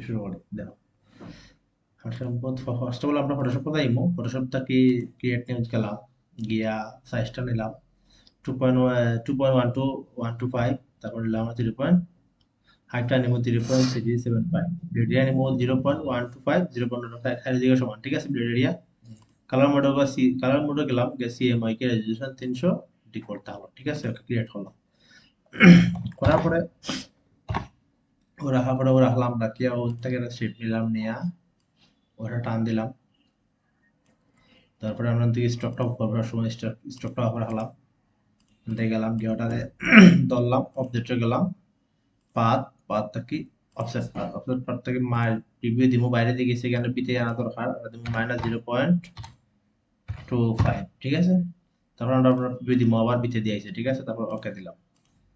শুরু করি দেখো সম্পদ ফার্স্ট অফ অল আমরা ফটোশপ কোথায় আইমু ফটোশপটা কি ক্রিয়েট নিউজ গেলাম গিয়া সাইজটা নিলাম 2.1 to 125 তারপর নিলাম 3 হাইটটা নিব 3.375 ব্লেড এরিয়া নিব 0.125 0.125 এদিকে সমান ঠিক আছে ব্লেড এরিয়া কালার মোড বা সি কালার মোডে গেলাম সিএমআই কে রেজোলিউশন 300 ডিফল্ট হলো ঠিক আছে ওকে ক্রিয়েট করলাম করার পরে ওরা হাফড়ে ওরা রাখলাম রাখিয়া ওর থেকে শেপ নিলাম নিয়া ওটা টান দিলাম তারপরে আমরা থেকে স্টকটা করার সময় স্টকটা অফ রাখলাম এতে গেলাম গিয়ে ওটাতে ধরলাম অবজেক্টে গেলাম পাথ পাথটা কি অফসেট পাথ থেকে প্রিভিউ দিব বাইরে দিকে সেখানে বিতে আনা দরকার দিব -0.25 ঠিক আছে তারপর আমরা প্রিভিউ দিব আবার বিতে দিয়েছে ঠিক আছে তারপর ওকে দিলাম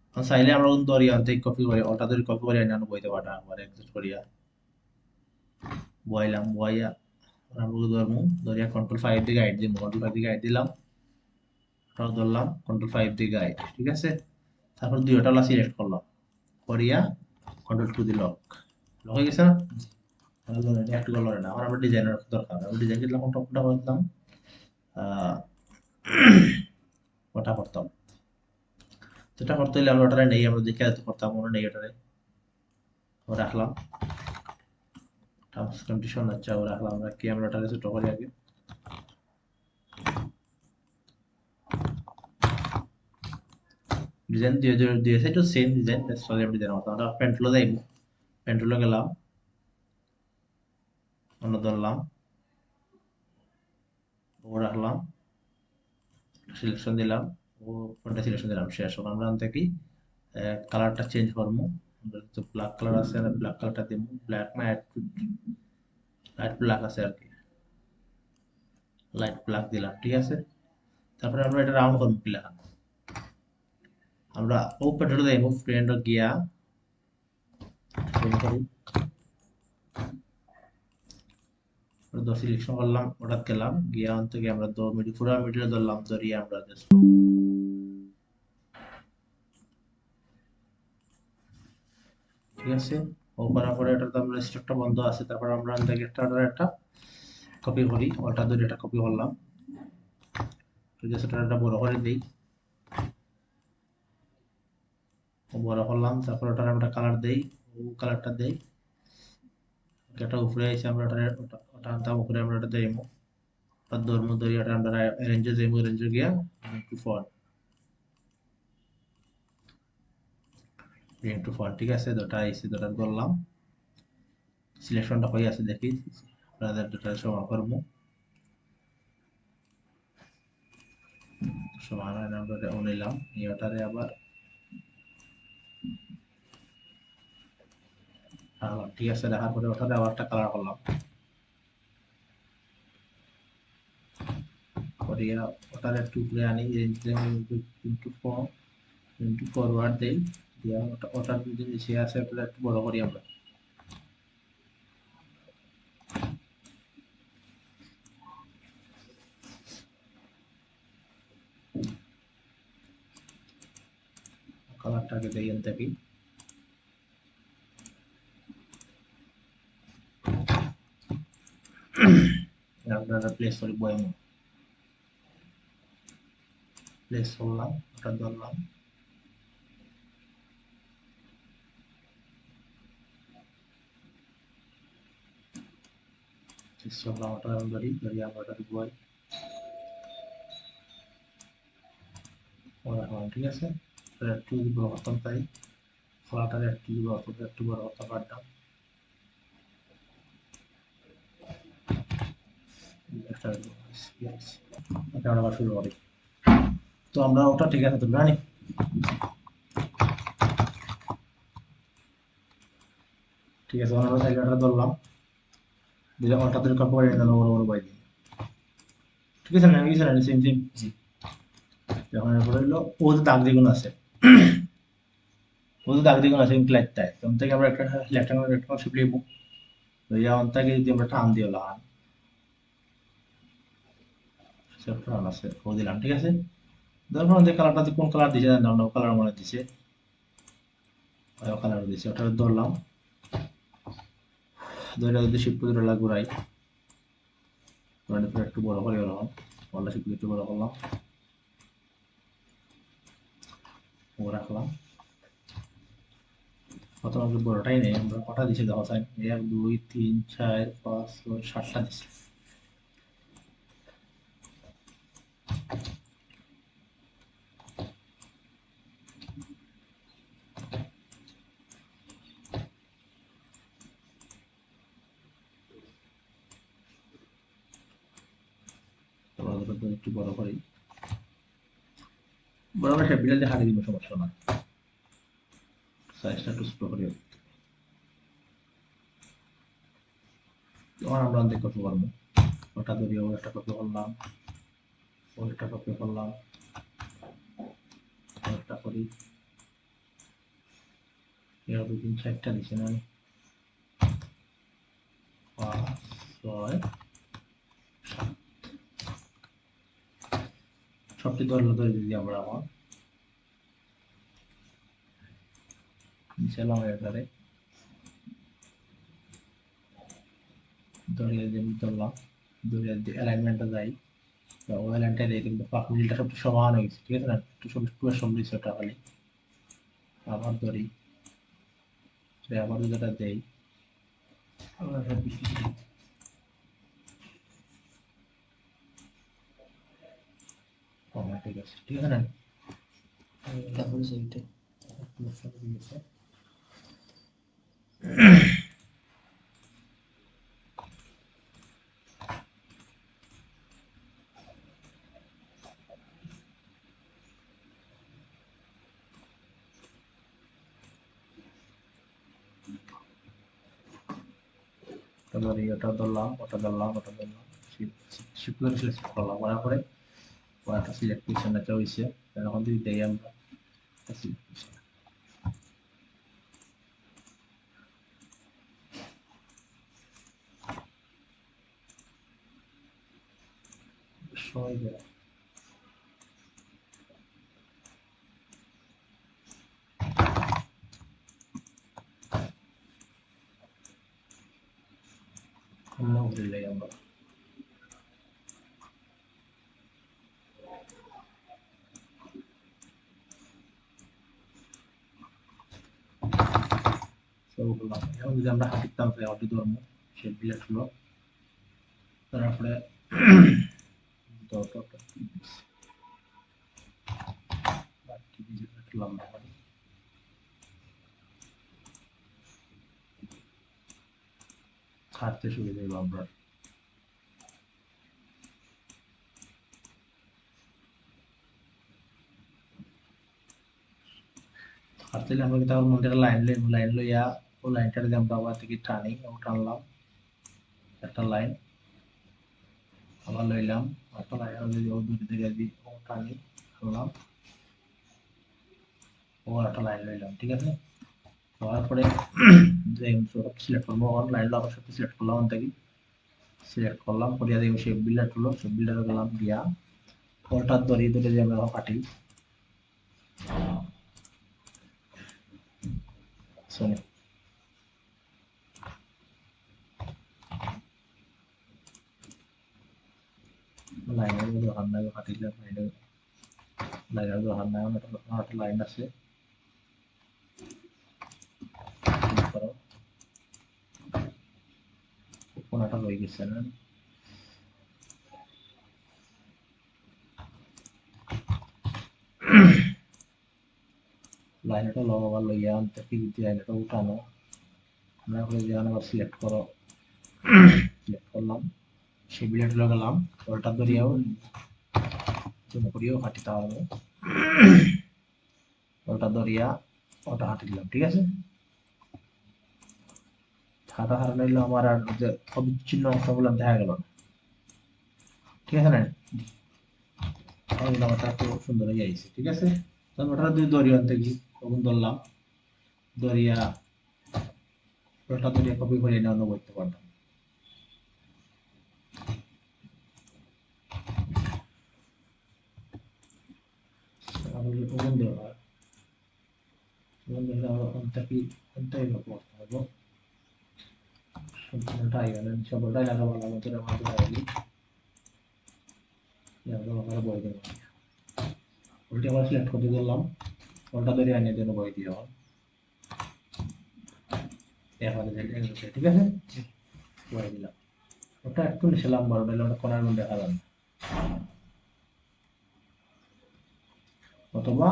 এখন চাইলে আমরা কিন্তু অরিয়ান থেকে কপি করে ওটা ধরে কপি করে আনা বইতে পারটা আবার এক্সিট করিয়া বইলাম বইয়া আমরা ধরমু ধরিয়া কন্ট্রোল 5 দিয়ে গাইড দিব কন্ট্রোল 5 দিয়ে গাইড দিলাম ওটাও ধরলাম কন্ট্রোল 5 দিয়ে গাইড ঠিক আছে তারপর দুইটা সিলেক্ট করলাম করিয়া কন্ট্রোল 2 দিয়ে লক লক হয়ে গেছে না একটু লরে না আমার ডিজাইনের দরকার আমি ডিজাইন দিলাম টপটা করতাম ওটা করতাম যেটা করতে হলে আমরা ওটারে নেই আমরা দেখে যেতে করতাম মনে নেই ওটারে ও রাখলাম টার্মস কন্ডিশন আচ্ছা ও রাখলাম আমরা কি আমরা ওটারে ছোট করি আগে ডিজাইন দিয়েছে তো সেম ডিজাইন সরি আমি ডিজাইন করতাম আমরা পেন্টুলো যাইব পেন্টুলো গেলাম অন্য ধরলাম ও রাখলাম সিলেকশন দিলাম ও কোনটা সিলেকশন দিলাম শেষ হলো আমরা আনতে কি কালারটা চেঞ্জ করবো তো ব্ল্যাক কালার আছে আর ব্ল্যাক কালারটা দিব ব্ল্যাক না লাইট ব্ল্যাক আছে আর কি লাইট ব্ল্যাক দিলাম ঠিক আছে তারপরে আমরা এটা রাউন্ড করবো কি লেখা আমরা ও পেট্রোল দেব ফ্রেন্ড গিয়া সিলেকশন করলাম ওটা গেলাম গিয়া অন থেকে আমরা তো পুরো মিডিল ধরলাম ধরিয়ে আমরা জাস্ট ঠিক আছে ও করার পরে এটা তো আমরা স্টকটা বন্ধ আছে তারপর আমরা থেকে একটা কপি করি ওটা ধরে এটা কপি করলাম ঠিক আছে এটা বড় করে দেই বড় করলাম তারপর ওটার আমরা কালার দেই ও কালারটা দেই এটা উপরে এসে আমরা ওটা আনতাম উপরে আমরা ওটা দেইমু আর ধর্ম ধরি ওটা আমরা রেঞ্জে দেইমু রেঞ্জে গিয়া টু ফন্ট ঠিক আছে দুটা আইসি দুটা ধরলাম সিলেকশনটা হয়ে আছে দেখি আপনাদের দুটা সমান করবো সমান আমরা নিলাম ওটারে আবার ঠিক আছে দেখার পরে ওটারে আবার একটা কালার করলাম করিয়া ওটারে একটু উপরে আনি ইনটু ফরওয়ার্ড দেই দিয়া ওটার যে নিচে আছে ওটা একটু বড় করি আমরা কালারটাকে দেই এনতে কি আপনারা প্লেস করি বয়াম প্লেস করলাম ওটা ধরলাম করলাম ওটা ধরি ধরি আমরা ওটা বই ঠিক আছে একটু বড় করতাম তাই ফলাটার একটু বড় করতে পারতাম আবার শুরু করি তো আমরা ওটা ঠিক আছে তো জানি ঠিক আছে আমরা জায়গাটা ধরলাম দিলে ওটা ধরে কাপড় করে নিলাম বড় বড় বাই দিয়ে ঠিক আছে না কিছু না সেম সেম যখন এরপরে হলো ও যে দাগ দ্বিগুণ আছে ও যে দাগ দ্বিগুণ আছে ইমপ্লাইডটায় তখন থেকে আমরা একটা রেক্টাঙ্গুলার শেপ লিখব লইয়া অন্তাকে যদি আমরা টান দিয়ে লাগান সেটা টান আছে ও দিলাম ঠিক আছে ধরুন আমাদের কালারটাতে কোন কালার দিছে জানি না কালার মনে দিছে কালার দিছে ওটা ধরলাম ধরে যদি শিফট করে ঘুরাই একটু বড় করে গেলাম, বলটা শিফট একটু বড় করলাম, ও রাখলাম। প্রথমে বড়টাই নেই, আমরা কটা দিছি দেখো সাইন 1 2 3 4 5 6 7টা দিছি। একটু বড় করি, বড় করে সে বিড়াল দিয়ে হারিয়ে দিব, সমস্যা না, সাইজটা একটু ছোট করি। তখন আমরা অর্ধেক কপি করবো, ওটা ধরিয়ে ওটা কপি করলাম, ওটা কপি করলাম, ওটা করি, 1 2 3 4টা দিছি না, 5 6 সবটি ধরে দিদি আমরা আমার নিচেলাম এবারে ধরিয়ে দিয়ে ধরলাম, ধরিয়ে দিয়ে অ্যালাইনমেন্টটা যাই, ও অ্যালাইনটা দিয়ে কিন্তু পাক মিলটা সব সমান হয়ে গেছে, ঠিক আছে না, একটু সব একটু সমান দিচ্ছে ওটা খালি, আবার ধরি, আবার যেটা দেই, আবার বেশি ঠিক আছে, ঠিক আছে না, তারপরে সেইটা ধরি, ওটা ধরলাম, ওটা ধরলাম, ওটা ধরলাম, শিফট করে সিলেক্ট করলাম, করার পরে ওটা সিলেক্ট করছে না, হয়েছে এখন যদি দেই আমরা সময় দেয় অন্য ঘুরে যাই আমরা, সব করলাম। এখন যদি আমরা হাঁটিতাম অটি ধর্ম সে বিলেট হলো, তারপরে হাঁটতে সুবিধা হলো আমরা, হাঁটতে আমরা কিন্তু আমার মধ্যে লাইন লইয়া ও লাইনটা যদি আমরা আবার থেকে টানি, ও টানলাম একটা লাইন, আবার লইলাম একটা লাইন, যদি ও দুটি থেকে যদি ও টানি টানলাম, ও একটা লাইন লইলাম, ঠিক আছে। তারপরে সিলেক্ট করবো, লাইন আবার সাথে সিলেক্ট করলাম, থেকে সিলেক্ট করলাম, করিয়া দেখবো সেই বিল্ডার হলো, সেই বিল্ডার গেলাম দিয়া কলটার ধরে ধরে যে আমরা কাটি, শোনে লাইনের মধ্যে হাত নাই কাটিলে লাইনের হাত নাই, একটা লাইন আছে, কোনটা রয়ে গেছে না, লাইনটা লগাবার লইয়া আনতে পিড়িতে লাইনটা উঠানো, আমরা করে যেখানে আবার সিলেক্ট করো, সিলেক্ট করলাম, সেই বিলেট লাগালাম, ওটা ধরিয়াও জুম করিয়াও হাঁটিতে হবে, ওটা ধরিয়া ওটা হাঁটি দিলাম, ঠিক আছে। হাঁটা হারানো হইলো আমার, আর যে অবিচ্ছিন্ন অংশগুলো দেখা গেল না, ঠিক আছে না, নামাটা খুব সুন্দর হয়ে যাইছে, ঠিক আছে। তারপর ওটা দুই দড়ি আনতে গিয়ে তখন ধরলাম, দরিয়া ওটা দরিয়া কপি করে নেওয়া করতে পারতাম, ওখান দেওয়া ওখান থেকে আমরা ওখানটা কি ওখানটাই করতে হবে, সম্পূর্ণটা আইগেন সকলটাই লাগা ভালো মতো আমাদের আইগেন আমরা ওখানে বই দেব উল্টে আবার সিলেক্ট করতে দিলাম ওটা ধরে আনিয়ে দেব বই দিও এখন ঠিক আছে বই দিলাম ওটা একটু নিচে লম্বা হলে ওটা কোণার মধ্যে দেখা যাবে অথবা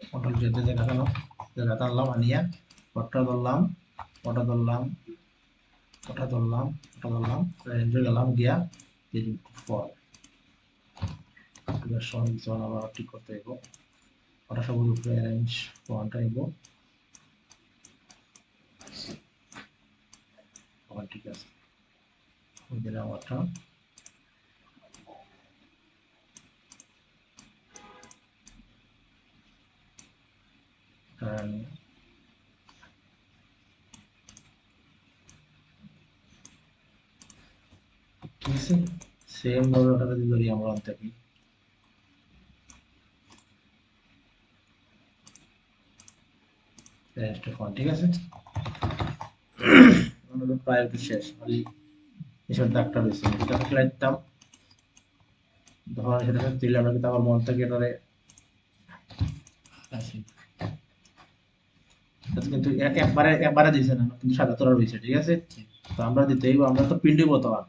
কন্ট্রোল যেতে দেখালাম দেখালাম আনিয়া ওটা ধরলাম ওটা ধরলাম ওটা ধরলাম ওটা ধরলাম রেঞ্জে গেলাম গিয়া ফল এবার সব আবার ঠিক করতে হইব ওটা সব উপরে রেঞ্জ ফন্টটা নিব আবার ঠিক আছে দিলাম ওটা ঠিক আছে সেম ভাবে ওটা যদি ধরি আমরা অন্তকে রেঞ্জটা ফন্ট ঠিক আছে আমাদের প্রায় শেষ খালি এসব দাগটা রয়েছে এটা ফ্লাই দিতাম ধর সেটা দিলে আমরা কিন্তু আবার মন থেকে এটারে আসি কিন্তু একবারে একবারে দিছে না কিন্তু সাদা তোরা রয়েছে ঠিক আছে তো আমরা দিতেই আমরা তো পিন্ডি বর্তমান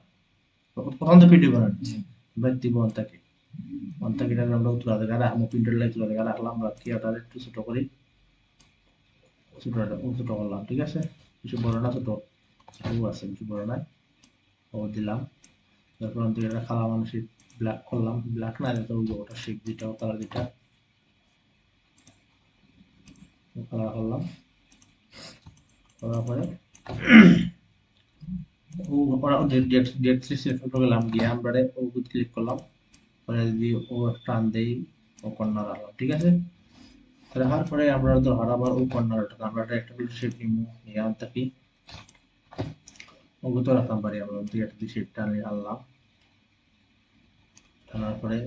প্রথম তো পিন্ডি বানান আমরা দিব অন্তাকে অন্তাকে আমরা তুলা দেখা রাখবো পিন্ডের লাই তুলা দেখা রাখলাম রাখি ওটা একটু ছোট করি ছোট করলাম ঠিক আছে কিছু বড় না ছোট আছে কিছু বড় না ও দিলাম তারপর অন্তকে একটা কালা মানুষের ব্ল্যাক করলাম ব্ল্যাক না এটা ওটা শেপ দিটা কালার দিটা কালার করলাম করার পরে ওরা ডেট সিলেক্ট করে গেলাম গিয়ে আমরা ও ক্লিক করলাম পরে যদি ও টান দেই ও কর্নার রাখলাম ঠিক আছে রাখার পরে আমরা ধর আবার ও কর্নারটা আমরা একটা করে শেপ নিব নিয়ে থাকি ওগুলো তো রাখলাম পারি আমরা দুই একটা শেপ টানে আনলাম টানার পরে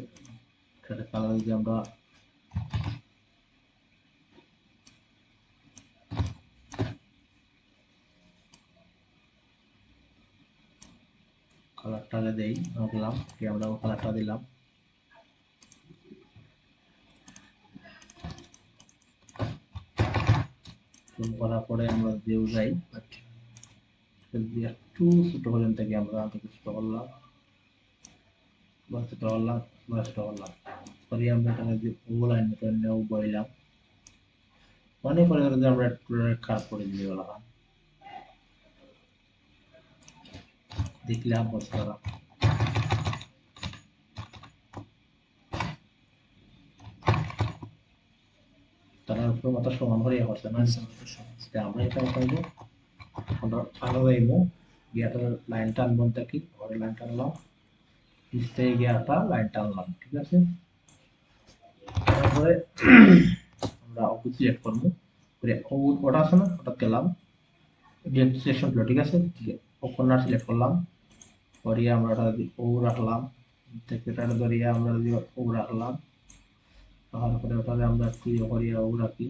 সেটা কালার যদি আমরা কালারটা দেই রাখলাম কি আমরা ও কালারটা দিলাম করার পরে আমরা দিয়েও যাই একটু ছোট পর্যন্ত থেকে আমরা ছোট করলাম ছোট করলাম ছোট করলাম পরে আমরা এখানে যে ও লাইন নেও বইলাম অনেক পরে যদি আমরা একটু কাজ করে দিয়ে গেলাম দেখলাম বস্তারা তারা উপর মাথা সমান করে হচ্ছে না আমরা এটা পাইব আমরা আলো যাইব গিয়াটা লাইন টানবো থাকি ঘরে লাইন টানলাম পিছতে গিয়াটা লাইন টানলাম ঠিক আছে তারপরে আমরা অফিস সিলেক্ট করবো ওটা আছে না ওটা গেলাম ডেট সিলেকশন হলো ঠিক আছে কর্নার সিলেক্ট করলাম করিয়া আমরা ও রাখলাম থেকে ধরিয়া আমরা ও রাখলাম তারপরে ওটাকে আমরা একটু করিয়া ও রাখি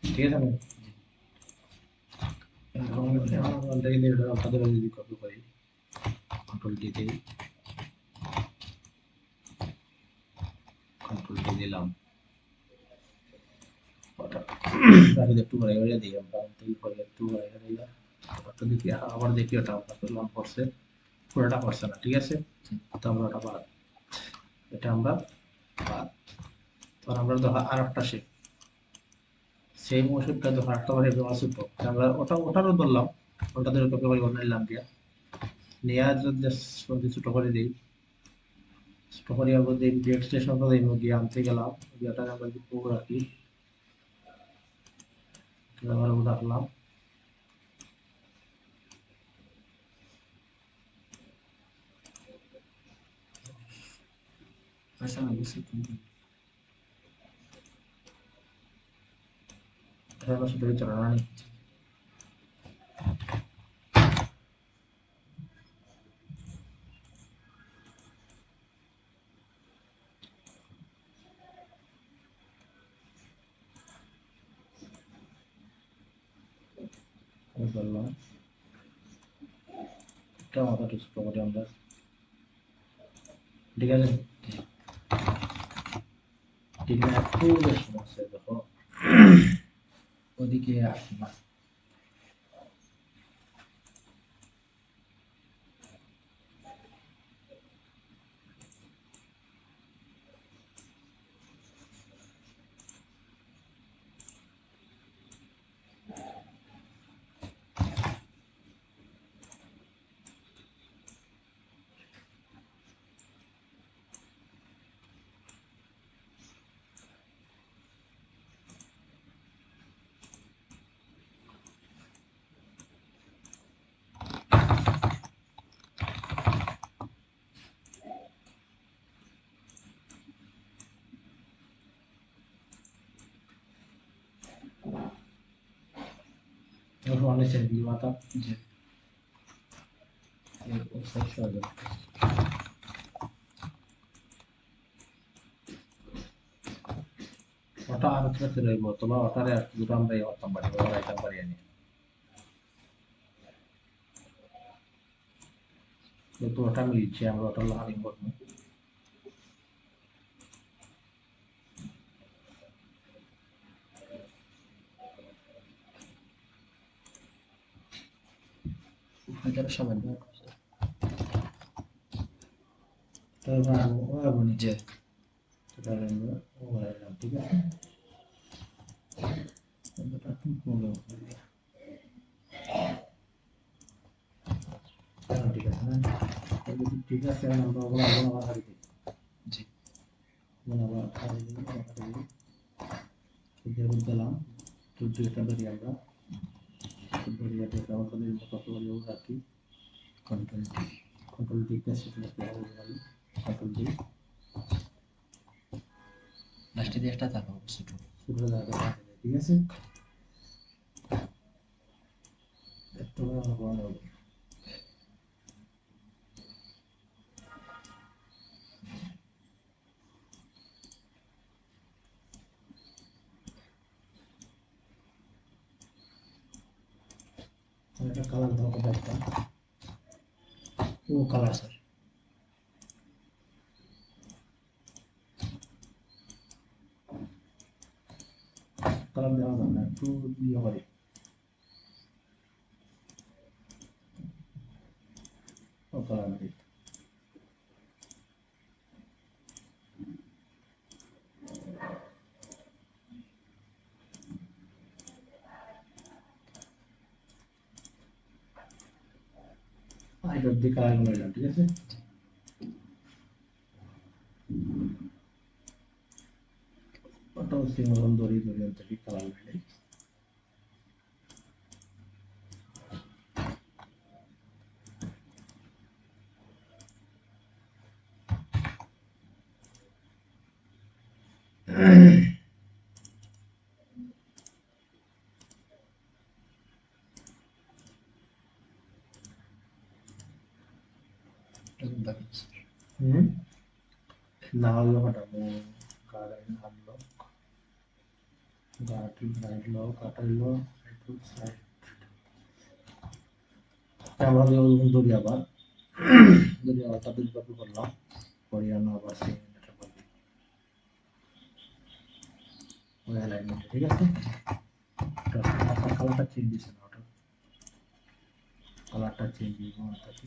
ঠিক আছে আপনাদের যদি কপি করি কন্ট্রোল ডি দিই কন্ট্রোল ডি দিলাম ওটা একটু ঘুরে ঘুরে দিই আমরা একটু ঘুরে ঘুরে দিলাম ওটা দেখি আবার দেখি ওটা আপনার করলাম করছে পুরোটা করছে না ঠিক আছে তো আমরা ওটা বাদ এটা আমরা বাদ তো আমরা ধর আর একটা শেপ সেম ওষুধটা ধর আরেকটা বারে ব্যবহার করবো আমরা ওটারও ধরলাম ওটা ধরে কপি করে নিলাম দিয়া নেওয়া যদি ছোট করে দিই ছোট করে আমরা যে ডেট স্টেশনটা দিই গিয়ে আনতে গেলাম যেটা আমরা যদি পুরো রাখি আবার ওটা রাখলাম এটা শুধু চলে না করলাম একটা মাথা টুস করে আমরা, ঠিক আছে। ঠিক না, একটু বেশ সমস্যা দেখো ওদিকে আসে না। অনেক সেন্টি মাথা যে ওটা আর একটা রইব, তোমার ওটারে আর দুটো আমরা করতাম পারি, ওরা এটা পারি আনি তো ওটা মিলছে, আমরা ওটা লার্নিং করবো। হাজার সামান্য নিজে সেটা আমরা ঠিক আছে। ঠিক আছে না, ঠিক আছে আমরা ওগুলো আবার হারি দিই। জি আবার হারি দিই, দিলাম দুইটা ধরি আমরা, ধরিয়াতে আমাদের কত রাখি কন্ট্রোল দিতে সেটা কন্ট্রোল দিই লাস্টে দিয়ে একটা থাকো ছোট ছোট জায়গা, ঠিক আছে। একটু বড় হবে এটা কালার দাও কত একটা, ও কালার স্যার কালার দেওয়া যাবে না, একটু ইয়ে করে ও কালার দিই। এটা দিয়ে কালার বানাইলাম, ঠিক আছে। ওটাও সেম রকম দড়ি দড়ি থেকে কালার বানাই। নাহলে কাটাবো, আনলো গাটি গাইলো কাটাইলো সাইড আমরা দড়ি আবার দড়ি আবার তাদের কপি করলাম, হরিয়ানা আবার সেম এটা করবি ওই অ্যালাইনমেন্টে, ঠিক আছে। কালারটা চেঞ্জ দিছে না, ওটা কালারটা চেঞ্জ দিব তাকে,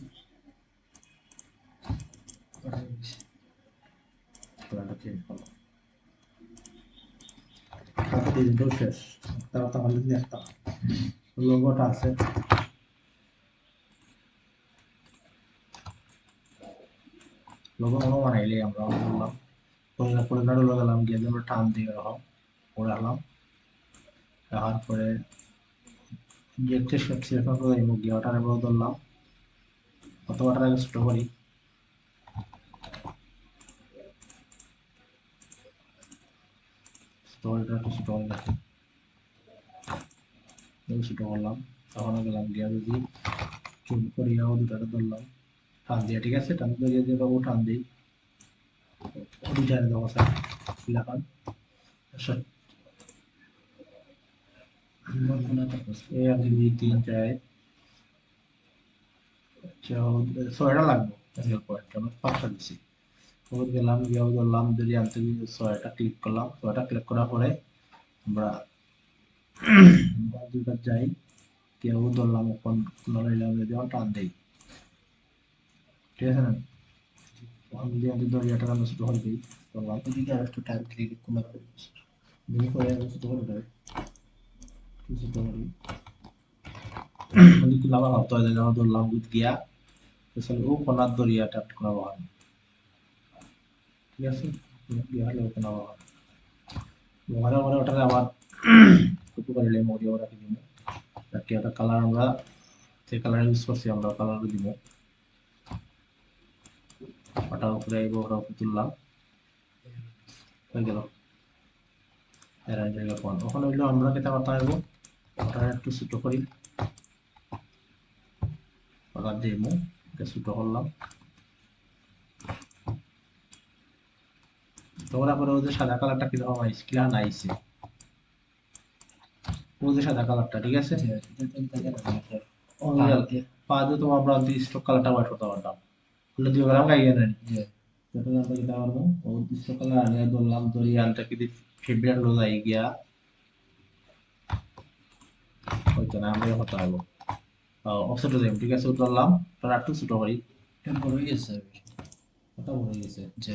কালারটা চেঞ্জ করলাম, তারপর ডিজাইনটাও শেষ। তাহলে একটা লোগোটা আছে, লোগো বানাইলে আমরা বললাম পরে নাড়ু লাগালাম, গিয়ে আমরা টান দিয়ে রাখলাম, পরে আলাম রাখার পরে দেখতে সেরকম করে গিয়ে ওটার উপর ধরলাম, অথবা আগে ছোট করি, স্টোরিটা একটু ছোট হয়ে গেছে, ছোট করলাম, তখন গেলাম গিয়া যদি চুপ করিয়াও দুটাটা ধরলাম টান দিয়ে, ঠিক আছে। টান দিয়ে দিয়ে বাবু টান দিই দুইটারে দেবো স্যার লেখান এই আর কি 2 3 4 ছয়টা লাগবে অ্যাঙ্গেল পয়েন্ট, আমরা 5টা দিছি। ওর গেলাম গিয়ে ধরলাম যদি আনতে ছয়টা ক্লিক করলাম, ছয়টা ক্লিক করার পরে আমরা দুইটা যাই, কেউ ধরলাম এখন নড়াইলাম যদি টান দেই, ঠিক আছে না? আমি যদি আমি দরিয়াটা আমরা ছোট করে দিই, ধরলাম ওদিকে আর একটু টাইম ক্লিক কোনো দিন করে আমরা ছোট করে দেয় ছোট করি যদি লাভা হতো যেমন ধরলাম দুধ গিয়া আসলে ও কোনার দরিয়াটা কোনো হয়, ঠিক আছে? গিয়া হলে ও কোনো হয় ওখানে ওখানে ওটাকে আবার ছোট করে নিলাম, ওদিকে ওরা দিব তাকে একটা কালার আমরা যে কালার ইউজ করছি আমরা কালার দিব, ওটার উপরে আইব, ওটার উপরে তুললাম, হয়ে গেল এর জায়গা ফোন। ওখানে হইলো আমরা কেটে করতে পারবো, ওটা একটু ছোট করি, ওটা দিমু, এটা ছোট করলাম, তোমরা পরে ওই যে সাদা কালারটা কিরকম আইছে, কিরকম আইছে ওই যে সাদা কালারটা, ঠিক আছে? পা দিয়ে তোমার আমরা স্ট্রোক কালারটা হোয়াইট করতে পারতাম, হলে 2 গ্রাম গাইয়ে নেন, সেটা আমরা কিটা পারবো ও স্ট্রোক কালার আনিয়ে ধরলাম, ধরি আনটা কি ফেব্রিক লো যাই গিয়া হয়তো না আমরা হতে পারবো অফসেট যাই, ঠিক আছে? ধরলাম তার একটু ছোট করি, এটা বড় হয়ে গেছে ওটা বড় হয়ে গেছে, যে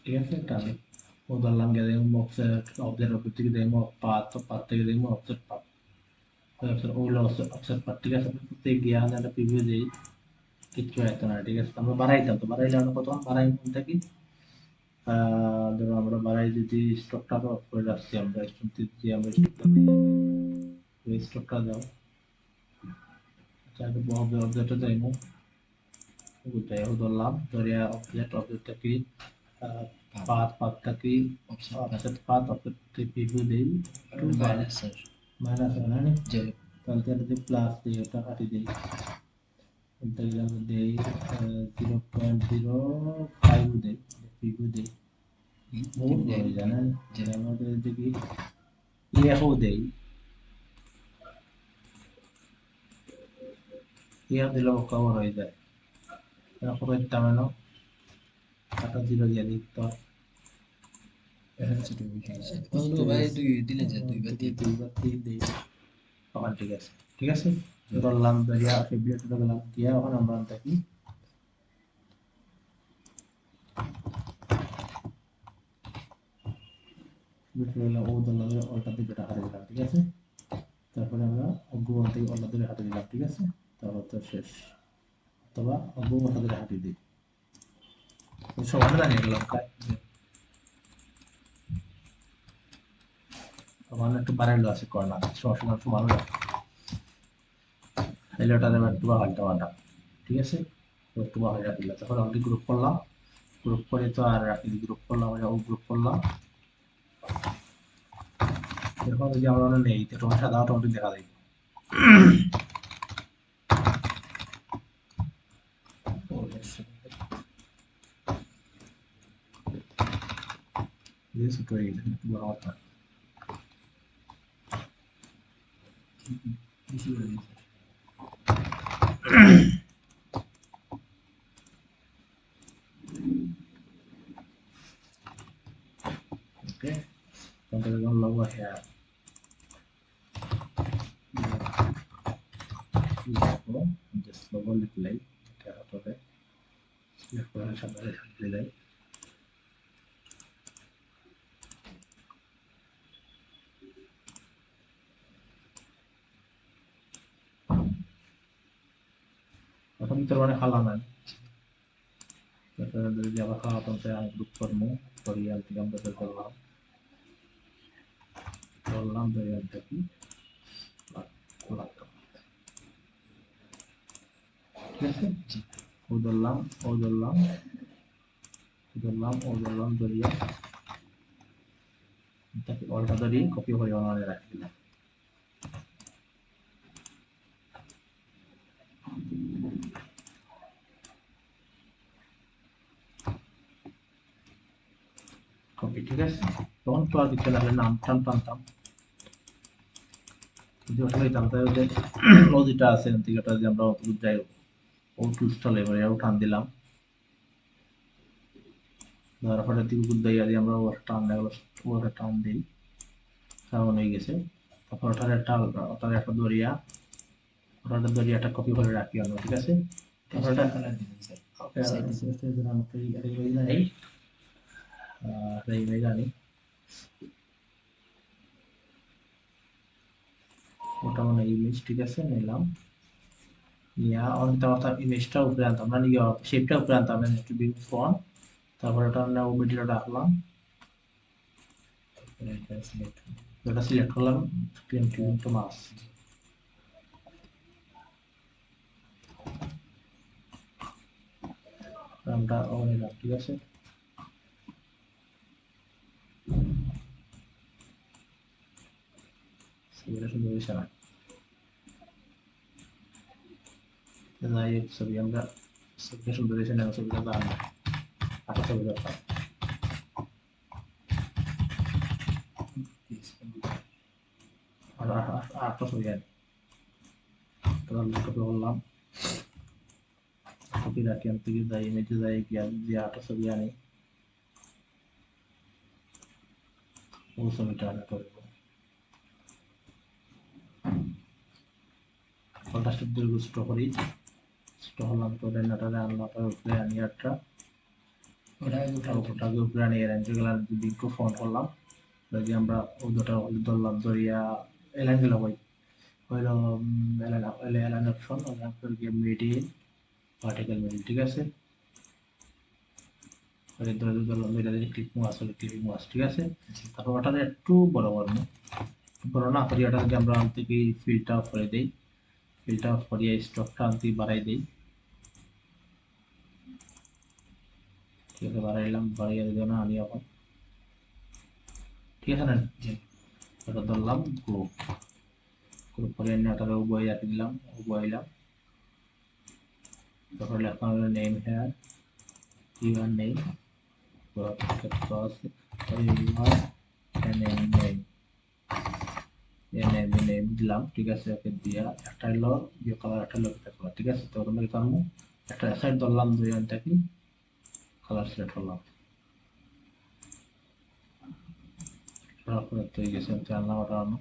ঠিক আছে? টানে ও ধরলাম গিয়ে দেখবো অফসেট অবজেক্ট অবজেক্ট থেকে দেখবো পাত, পাত থেকে দেখবো অফসেট পাত, অফসেট ওগুলো অফসেট পাত, ঠিক আছে? প্রত্যেক গিয়া একটা প্রিভিউ দেই, কিচ্ছু হইতো না, ঠিক আছে? আমরা বাড়াইতাম, তো বাড়াইলে আমরা কত বাড়াই মধ্যে কি ধরো আমরা বাড়াই যদি স্টকটা অফ করে রাখছি, আমরা স্টক দিয়ে আমরা স্টকটা দিয়ে ওই স্টকটা দাও, আচ্ছা অবজেক্টে যাইবো, ওটাই ধরলাম ধরিয়া অবজেক্ট অবজেক্টটা কি পাত, পাতটা কি অফসেট পাত, অফসেট প্রিভিউ দেই একটু মাইনাস স্যার মাইনাস হয় না, যে তাহলে তাহলে যদি প্লাস দিই ওটা কাটি দিই, এটা আমরা দেই 0.05 দেই প্রিভিউ দেই, বহুত বড় হয়ে যায় না? যে আমাদের যদি ইএফও দেই, ইএফ দিলেও কভার হয়ে যায়, এরকম একটা মেনো একটা 0 দিয়ে দিই, তো এখানে ছোট হয়ে গেছে ও ভাই দুই দিলে যে দুইবার দিয়ে দুইবার দিয়ে দিই, তখন ঠিক আছে, ঠিক আছে? ধরলাম দরিয়া ফেব্রিকটা গেলাম গিয়া ওখানে আমরা থাকি ও ধরলাম ওটা দিকে হাতে দিলাম, ঠিক আছে? তারপরে আমরা অগ্রগণ থেকে অন্য দিকে হাতে দিলাম, ঠিক আছে? তারপর তো শেষ, অথবা অগ্রগণ থেকে হাতে দিই, সমানে জানিয়ে গেলাম কাজ আমার একটু বাড়াইলো আছে কর্নার সবসময় একটু ভালো লাগে, তাহলে ওটা দেবে একটু হালকা বাটা, ঠিক আছে? একটু ভালো দিলে তখন আমি গ্রুপ করলাম, গ্রুপ করে তো আর রাখি গ্রুপ করলাম, ও গ্রুপ করলাম, এরপর যদি আমরা নেই তো তোমার সাদা অটোমেটিক দেখা যায়, ছোট হয়ে গেছে একটু বড় কথা, বেশি হয়ে গেছে ওকে? তাহলে যখন লগ হেয়ার দেখো জাস্ট লগ লিখলাই এটা হবে সিলেক্ট করে সামনে সামনে যাই, এখন ভিতর মানে খালা নাই, তারপরে যদি আবার খাওয়া তো আমি গ্রুপ করবো, করিয়া থেকে আমরা বের করলাম, ধরলাম দরিয়াটা কি ঠিক আছে ও ধরলাম দরিয়া অলটা ধরি কপি করে অনলাইনে রাখি দিলাম কপি ঠিক আছে তখন তো আর কিছু লাগলে নাম টানতাম যদি ওখানে জানতে হবে যে নদীটা আছে থেকে ওটা যে আমরা অতদূর যাই ও টুলসটা এবারে টান দিলাম তারপরে দিকে গুদ্দাইয়া দিয়ে আমরা টান লাগলো ওটা টান দিই কারণ হয়ে গেছে তারপর ওটার একটা দরিয়াটা কপি করে রাখি আমরা ঠিক আছে তারপর এটা কালার দিবেন স্যার ওকে সেটা আমাকে এই জানি ওটা মানে ইমেজ ঠিক আছে নিলাম নিয়া অর্থাৎ ইমেজটা উপরে আনতাম না নিয়ে শেপটা উপরে আনতাম না একটু বিগ ফন তারপর এটা আমরা মিডিলটা রাখলাম এটা সিলেক্ট করলাম ক্লেম টু মাস আমরা নিলাম ঠিক আছে সেটা সুন্দর হয়েছে না যাই হোক ছবি আমরা ছবিটা সুন্দর হয়েছে না ছবিটা দাম আটা ছবি দরকার আর আটটা ছবি আনি কপি করলাম কপি রাখি আমি থেকে যাই ইমেজে যাই গিয়ে যে আটটা ছবি আনি ও ছবিটা আনা করবো কন্ট্রাস্টের দৈর্ঘ্য ছোট করি ছোট হলাম তো রেন্ডারে আনলাম উপরে আনি একটা ওটাকে উপরে আনি রেন্ডার বিগ ফন্ট করলাম যদি আমরা ও দুটো ধরলাম দরিয়া এলাইন গেল হইল এলাইন অপশন তারপর গিয়ে মিডিল ভার্টিক্যাল মিডিল ঠিক আছে ধরলাম এটা ক্লিক মাস ঠিক আছে তারপর ওটাকে একটু বড় করবো বড় না করি ওটা যদি আমরা থেকে ফিলটা অফ করে দিই ফিলটা অফ করিয়ে স্টকটা আনতে বাড়াই দিই ঠিক আছে বাড়াইয়ে দেবো না আনি এখন ঠিক আছে না এটা ধরলাম গ্রুপ করে এনে ওটাকে বই রাখি দিলাম বইলাম তারপর লেখা হলো name hair your name name দিলাম ঠিক আছে ওকে দিয়া একটা হলো ইয়ে কালার একটা হলো ঠিক আছে তো তোমরা কি একটা সাইড ধরলাম দুই আনটাকে কালার সিলেক্ট করলাম তারপরে তো এই গেছে জানলাম ওটা আনো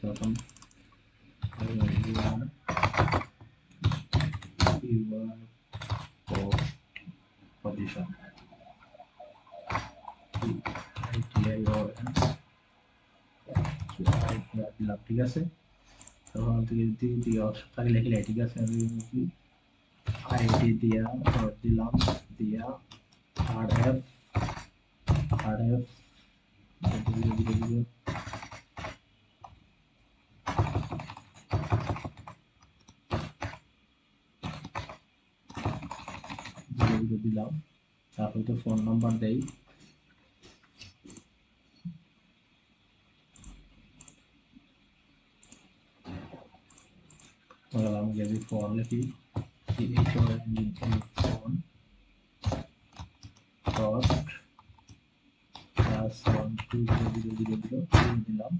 তখন position দিলাম ঠিক আছে তখন থেকে দিয়ে অপশনটাকে লিখলে ঠিক আছে আমি আইডি দিয়া দিলাম দিয়া আরএফ দিলাম তারপরে তো ফোন নাম্বার দেই গেলাম যদি ফোন লিখি ফোন ডট প্লাস 12000 দিলাম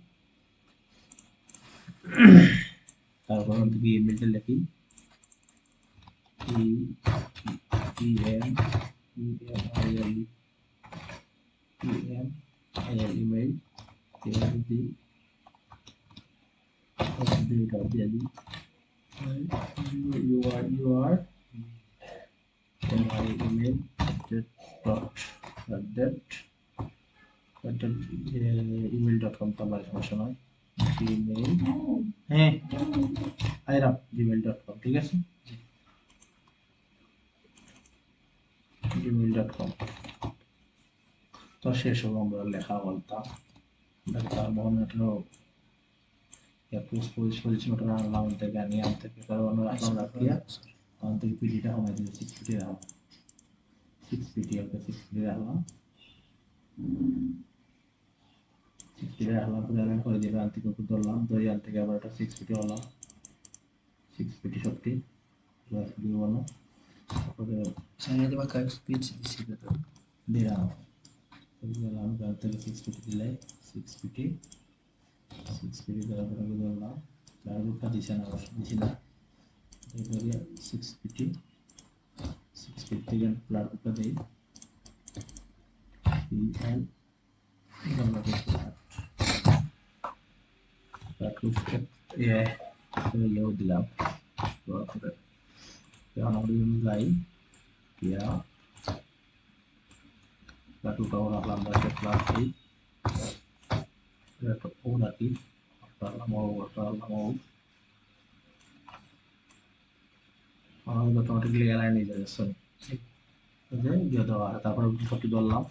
তারপর থেকে ইমেলটা লিখি email you are my email email.com তো আমার সমস্যা নয় gmail হ্যাঁ gmail.com ঠিক আছে gmail.com তো শেষ হলো আমরা লেখা বলতাম তার মহনাটো পজিশনটা রাখলাম থেকে নিয়ে আনতে কারণ রাখলাম রাখিয়া তখন থেকে পিডিটা কমাই দিলে 6 পিডি রাখলাম 6 পিডি একটা 6 পিডি রাখলাম 6 পিডি রাখলাম পুরো রান করে দিলাম আনতে করে ধরলাম ধরে আনতে থেকে আবার একটা 6 পিডি হলো 6 পিডি সত্যি প্লাস দিব না তারপরে সামনে দেবা কাজ স্পিচ দিছি তো দিলাম দিলাম তারপরে 6 পিডি দিলে 6 পিডি 6 পিডি দেওয়ার পরে ধরলাম তারপর দিছে না দিছি না এবারে 6 পিডি 6 পিডি থেকে প্লাটটা দেই PL আমরা দেখতে প্লাট ইয়ে দিলাম তারপরে এখন আমরা যাই ইয়া প্লাটটা রাখলাম আমরা প্লাট দিই এটা ও নাকি রাখলাম আমাদের অটোমেটিক্যালি অ্যালাইন হয়ে যাবে সরি যে দিয়ে দেওয়া তারপরে সবটি ধরলাম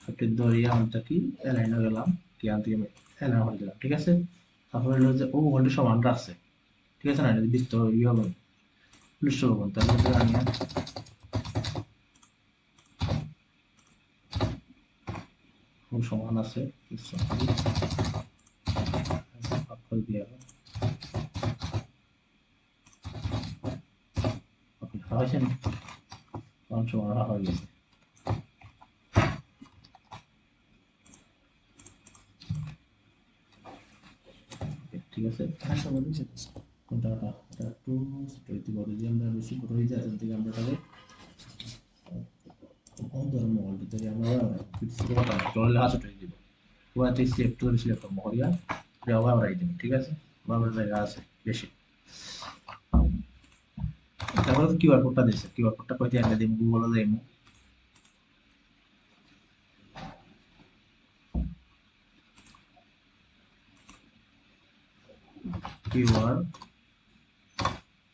সবটি ধরিয়ে আমরা কি অ্যালাইন হয়ে গেলাম কি আনতে অ্যালাইন হয়ে গেলাম ঠিক আছে তারপরে হলো যে ও ভোল্টে সমান রাখছে ঠিক আছে না এটা বিস্তর ইয়ে হবে পুলিশ হবে তাহলে আমি ও সমান আছে অক্ষর দিয়ে ওকে হয়েছে না কোন সমান হয়ে গেছে ঠিক আছে ভাষা বলে যেতে কোনটা এটা একটু স্ট্রেট বলে যে আমরা বেশি বড় হয়ে যায় থেকে আমরা তাহলে ধর্ম মহলটি আমরা কিছু কথা জলে হাসট হয়ে দিব ওয়াতে সিলেক্ট করে সিলেক্ট করব করিয়া দেওয়া আমরা দিব ঠিক আছে আমরা জায়গা আছে বেশি তারপরে কিউআর কোডটা দিছে কিউআর কোডটা কইতে আমরা দেব গুগলে দেব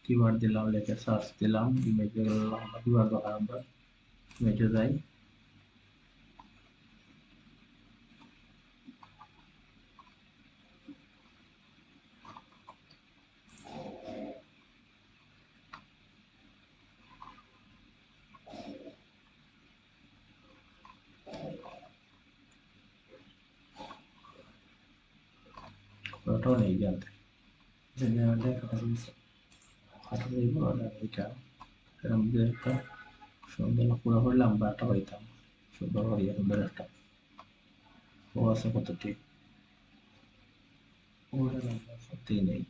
কিউআর দিলাম লেখা সার্চ দিলাম ইমেজ দিলাম কিউআর দরকার আমরা ইমেজে যাই ওটাও নেই জানতে জেনারেলে কথা বলছি হাঁটা যাইব আর এটা আমাদের একটা সুন্দর পুরো করে লম্বাটা হইতাম সুন্দর হইয়া সুন্দর একটা ও আছে কতটি ওটা লাগবে সত্যি নেই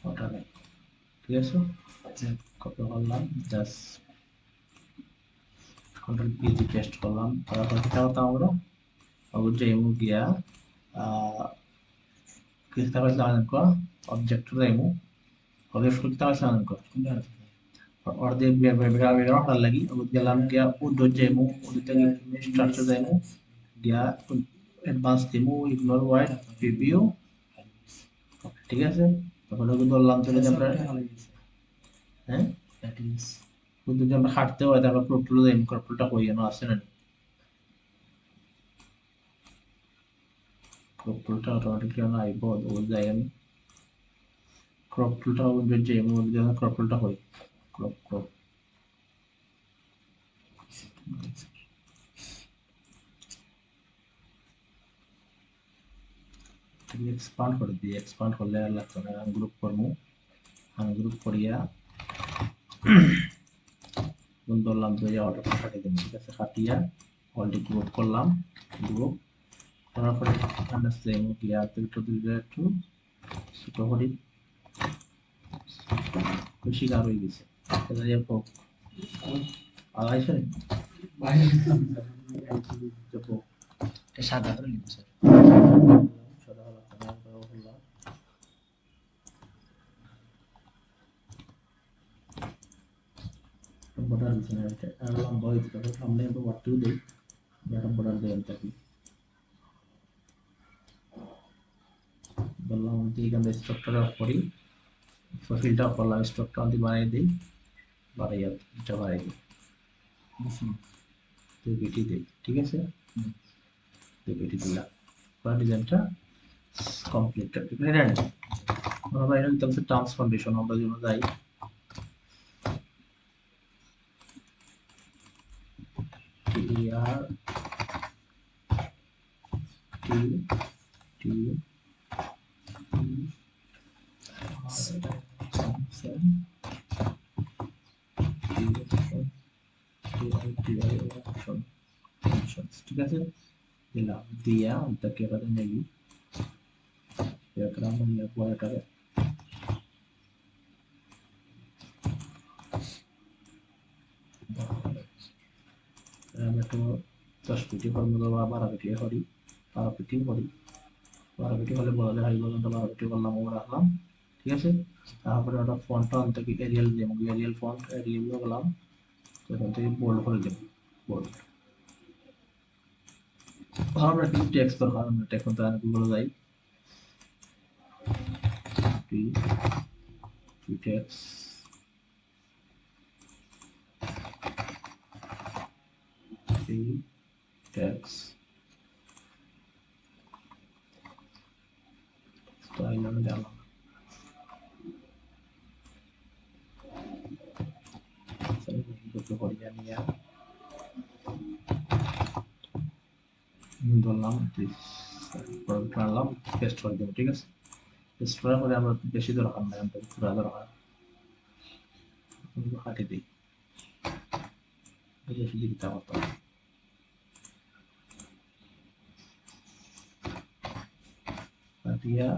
ওটা নেই ঠিক আছে কপি করলাম জাস্ট কন্ট্রোল পি দিয়ে পেস্ট করলাম তারপর এটা হতো আমরা অবজেক্ট রিমুভ গিয়া কিস্তা পাইছে আনন্দ কর অবজেক্ট রিমুভ অবজেক্ট কিস্তা পাইছে আনন্দ কর और दे बेगा हटा लगी अब गलाम गया उडो जेमो उडते स्ट्रक्चर जेमो गया advance demo ignore wide preview ঠিক আছে তারপরে ওগুলো ধরলাম চলে আমরা হ্যাঁ দ্যাট ইজ কিন্তু যদি আমরা হাঁটতে হয় তাহলে প্রোটুল এম কর্পোলটা হই না আসে না প্রোটুলটা অটোমেটিক্যালি না আইবো ও যাই আমি ক্রপ টুলটা হবে যে এম মধ্যে যখন ক্রপ টুলটা হয় ক্রপ এক্সপান্ড করে দিই এক্সপান্ড করলে আর লাগতো না গ্রুপ করবো গ্রুপ করিয়া ধরলাম তো অটো কাটিয়ে দেবো ঠিক আছে কাটিয়া অলরেডি গ্রুপ করলাম গ্রুপ করার পরে আমরা সেম গিয়া একটু দিলে একটু ছোট করি খুশি কার হয়ে গেছে এটা যে আড়াইশো বাইরে যাবো এটা সাদা করে নিব স্যার সাদা হলো border দিছেন এটা আর লম্বা হইছে তারপর সামনে আমরা ওয়াটু দেই এটা border দেন থাকি বললাম যে আমরা স্ট্রাকচার অফ করি প্রোফাইলটা করলাম স্ট্রাকচার দিয়ে বানাই দেই বানাইয়া এটা বানাই দিই দুই পিটি দেই, ঠিক আছে, দুই পিটি দিলাম, পুরো ডিজাইনটা কমপ্লিট। রেডি, আমরা এটা দিতে হচ্ছে টার্মস কন্ডিশন, আমরা যদি যাই টিআর টি টি ঠিক আছে, দিলাম দিয়া তাকে এবারে নেই diagram নিয়ে পড়াটারে আমি তো 10 পিটি ফর্মুলা বা 12 পিটি করি, 12 পিটি করি, 12 পিটি হলে বলা যায় হাই পর্যন্ত 12 পিটি করলাম ও রাখলাম, ঠিক আছে। তারপরে ওটা ফন্টটা আনতে কি এরিয়াল দেবো, এরিয়াল ফন্ট এরিয়াল গেলাম, এখান থেকে বোল্ড করে দেবো, বোল্ড। আমরা কিন্তু টেক্সট দরকার, আমরা টেক্সট করতে গুগলে যাই, টেক্সট টেক্সট স্টাইল আমি দিলাম, দুটো করিয়া নিয়ে ধরলাম, টানলাম, পেস্ট করে দেবো, ঠিক আছে। পেস্ট করার পরে আমরা বেশি দরকার নাই, আমরা পুরা দরকার হাঁটি দিই, বেশি দিতে হতো দিয়া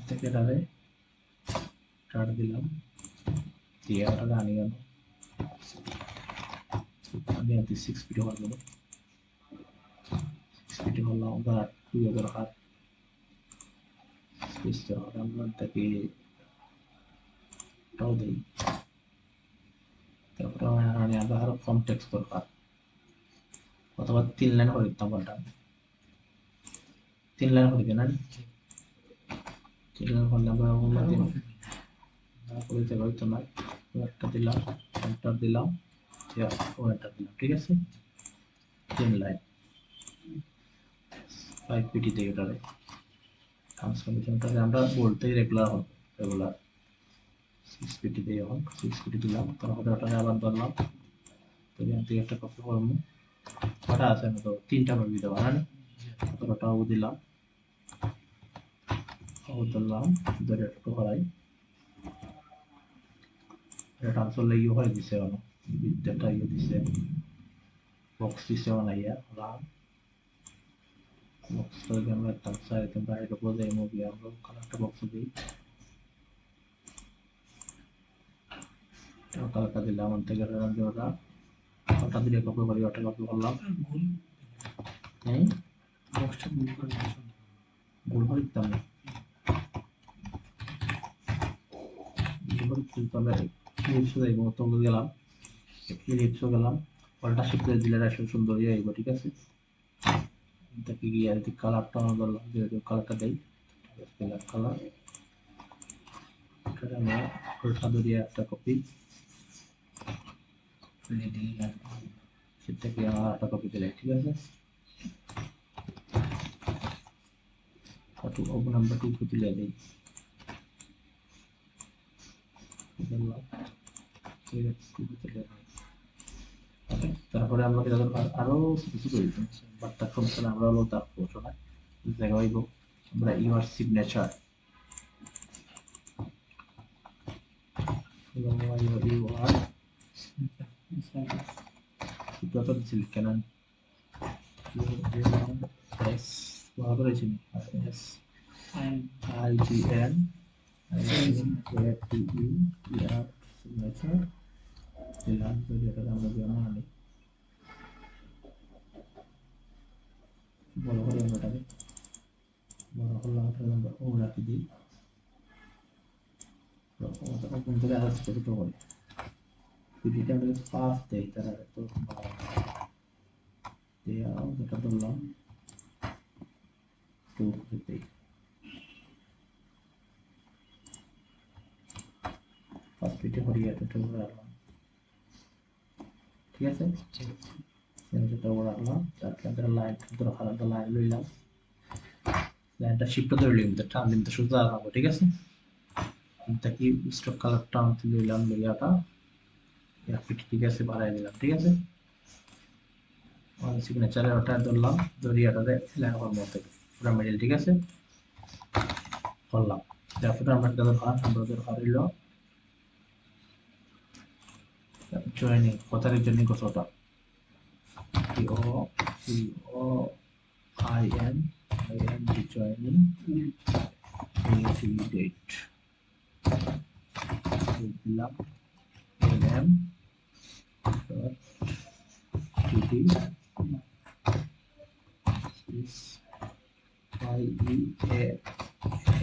থেকে ডালে কাট দিলাম, দিয়ে ওটাকে আনি গেল, আমি আর 6 ফিট হওয়ার জন্য 6 ফিট হলাম, আমরা 2 দরকার, স্পেস দরকার, আমরা তাকে টাও দিই, তারপরে আমি আবার ফর্ম টেক্সট দরকার, অথবা 3 লাইন করে দিতাম, বলটা 3 লাইন করে দিন, 3 লাইন করলে আমরা করে দিতে হইতো না, একটা দিলাম, এন্টার দিলাম, ও এন্টার দিলাম, ঠিক আছে। 3 লাইন 5 পিটি দিয়ে ওটারে ট্রান্সফরমেশনটাকে আমরা বলতেই রেগুলার হবে, রেগুলার 6 পিটি দিয়ে, এখন 6 পিটি দিলাম, তারপরে ওটাকে আবার ধরলাম, তো এখান থেকে একটা কপি করবো, কটা আছে না তো 3টা কপি দেবো, হ্যাঁ, তো ওটাও দিলাম, ও ধরলাম, ধরে একটু করাই, এটা ট্রান্সফার লাগিয়ে হয়ে দিছে, বিদ্যাটা ইয়ে দিছে, বক্স দিছে বানাইয়া রান, বক্সটা যদি আমরা একটা সাইড বাইরে বোঝাই মুভি, আমরা কালারটা বক্স দিই, কালারটা দিলাম, আমার থেকে ওটা ওটা দিলে কপি করি, ওটা কপি করলাম, হ্যাঁ বক্সটা ভুল করে দিতাম না, ভুল করে তাহলে ক্লিপস যাইব, তো গেলাম ক্লিপসও গেলাম, পাল্টা শিখতে দিলে আসলে সুন্দর হয়ে যাইব, ঠিক আছে। তাকে গিয়ে আর কি কালারটা অন করলাম, যেহেতু কালারটা দেই, ব্ল্যাক কালার, এটা আমরা সাদা দিয়ে একটা কপি, সেটাকে আমরা একটা কপি দিলে, ঠিক আছে। নাম্বার 2 কপি দিলে দেই, তারপরে আমরা আরো কিছু করি, বাট তার সমস্যা আমরা হলো তার ঘোষণা জায়গা হইব, আমরা ইউর সিগনেচার যত দিছিল কেন এস ব্যবহার করেছি, S I G N signature দিলাম, যদি এটা আমরা যেন আনি বড় করে, আমরা এটাকে বড় করলাম, আমরা ও রাখি দিই, ওখান থেকে আরো ছোট ছোট করি, পিডিটা আমরা পাস দেই, তারা তো দেওয়া যেটা ধরলাম 2 দিই, ফার্স্ট পিটে করি, এটা রাখলাম, ঠিক আছে সিগনেচারটা উপর রাখলাম তারপরে লাইন ধরো হালকা লাইন লইলাম লাইনটা শিফট ধরে লিখলাম তো টান দিন তো সোজা রাখবো ঠিক আছে এটা কি স্ট্রোক কালারটা আনতে লইলাম লইয়াটা ঠিক আছে বাড়াই দিলাম ঠিক আছে আমাদের সিগনেচারে ওটা ধরলাম ধরিয়াটাতে লাইন করবো পুরো মিডল ঠিক আছে করলাম তারপরে আমরা একটা দরকার আমরা দরকার হইল জয়েনিং কথার জন্য কতটা ও I N D joining date দিলাম L M dot TD I E A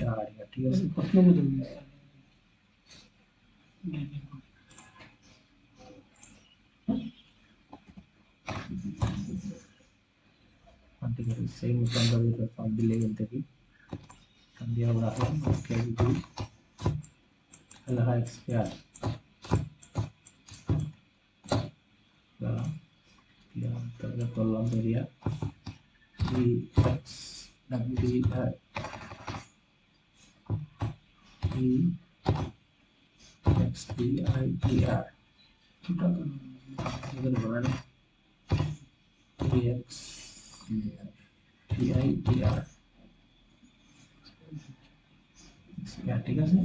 R ঠিক আছে প্রশ্ন বুঝুন ঠিক আছে সেই মতো আমরা ফর্ম দিলে কিন্তু কি dia berhasil kayak gitu adalah XPR dalam yang tergolong dari ya di X dan di XPITR kita benar di XPITR ya ঠিক আছে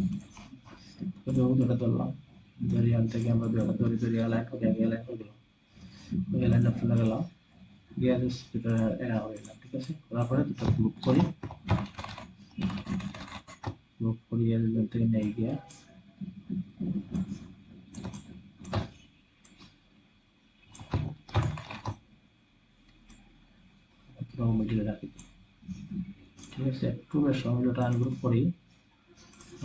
তো দুটো ধরলাম ধরিয়ান থেকে আমরা ধরে ধরে লাইন করে লাইন করে দিলাম ওই লাইনটা ফেলে গেলাম গিয়ে দুটো এরা হয়ে গেল ঠিক আছে করার পরে দুটো গ্রুপ করি এর থেকে নেই গিয়া মিডিলে রাখি ঠিক আছে একটু বেশ সময়টা আনগ্রুপ করি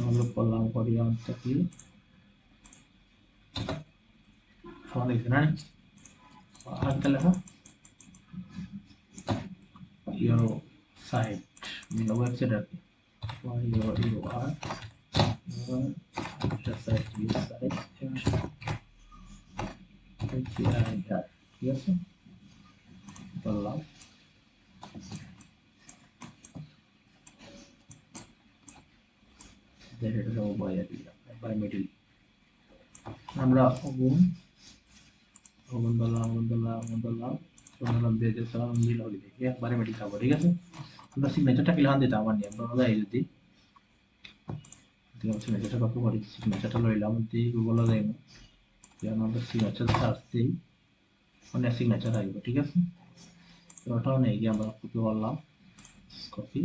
গ্রুপ করলাম করি অন্তত কি ফোন এখানে আর লেখা your site the website আর কি you are the site your site ঠিক আছে বললাম যেটা সব বাইরে দিলাম বাই মিডল আমরা ওগুন বললাম দিয়ে সালাম মিল হলি দেখি একবারে মিডল খাবো ঠিক আছে আমরা সিগনেচারটা কিলান দিতাম আমার নিয়ে আমরা যাই যদি সিগনেচারটা কপি করি সিগনেচারটা লইলাম দি গুগলে যাইব যেমন আমরা সিগনেচার সার্চ দিই অনেক সিগনেচার আসবে ঠিক আছে ওটাও নেই গিয়ে আমরা কপি করলাম কপি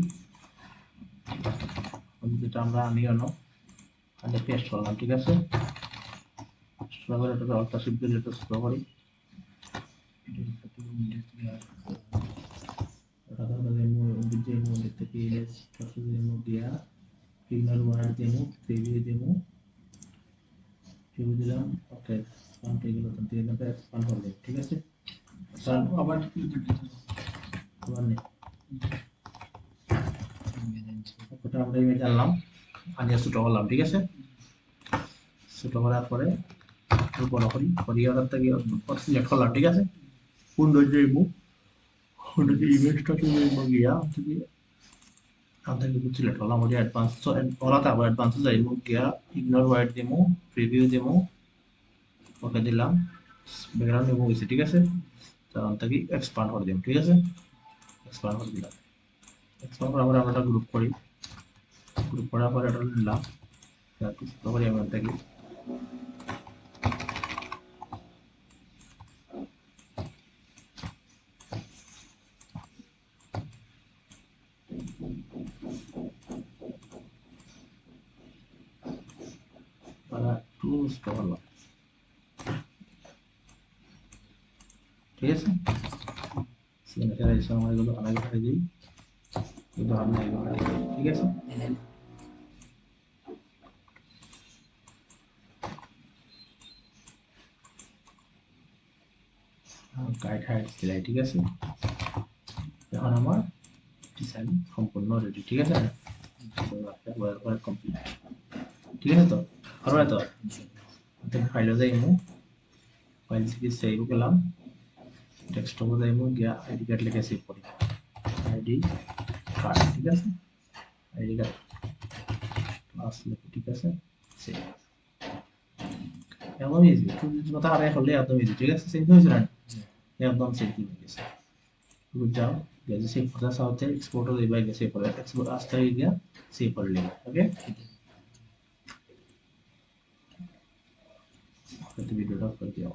যেটা আমরা আনিও না আগে পেস্ট করলাম ঠিক আছে এটা অল্প শিফট দিয়ে এটা স্ক্রল করি এটা ধরে যে মনে থেকে ইলেস প্রসেসিং দিয়া সিগন্যাল ওয়ার দেবো প্রিভিউ দেবো প্রিভিউ দিলাম ওকে ফন্ট এগুলো তো দিয়ে নেবে এক্সপান্ড হবে ঠিক আছে আবার নেই ওটা আমরা ইমেজ আনলাম আনিয়ে ছোট করলাম ঠিক আছে ছোট করার পরে বড় করি করিয়ার থেকে সিলেক্ট করলাম ঠিক আছে উইন্ডোজ যাইব উইন্ডোজ ইমেজটাকে যাইব গিয়া থেকে আমাদের সিলেক্ট করলাম ওই অ্যাডভান্স ওলাতে আবার অ্যাডভান্স যাইব গিয়া ইগনোর ওয়াইড দেবো প্রিভিউ দেবো ওকে দিলাম ব্যাকগ্রাউন্ড দেবো হয়েছে ঠিক আছে তখন থেকে এক্সপান্ড করে দেবো ঠিক আছে এক্সপান্ড করে দিলাম এক্সপান্ড করার পরে আমরা গ্রুপ করার পরে এটা নিলাম তারপরে আমরা থেকে ঠিক আছে সিগনেচার এই সময় এগুলো আলাদা করে দিই কিন্তু আমরা এগুলো ঠিক আছে গাইড হাইড দিলাই ঠিক আছে এখন আমার ডিজাইন সম্পূর্ণ রেডি ঠিক আছে কমপ্লিট ঠিক আছে তো আর তো ফাইলে যাইমু ফাইল থেকে সেভ করলাম ডেস্কটপে যাইবো গিয়া আইডি কার্ড লিখে সেভ করি আইডি কার্ড ঠিক আছে আইডি কার্ড ক্লাস লিখে ঠিক আছে সেভ একদম ইজি তুমি কথা আরে হলে একদম ইজি ঠিক আছে সেভ হয়েছে না একদম সেভ হয়ে গেছে গুড যাও গেছে সেভ করতে সাথে এক্সপোর্ট হয়ে যাবে গেছে পরে এক্সপোর্ট আসতে গিয়া সেভ করে নিবে ওকে तो वीडियो ऑफ कर दिया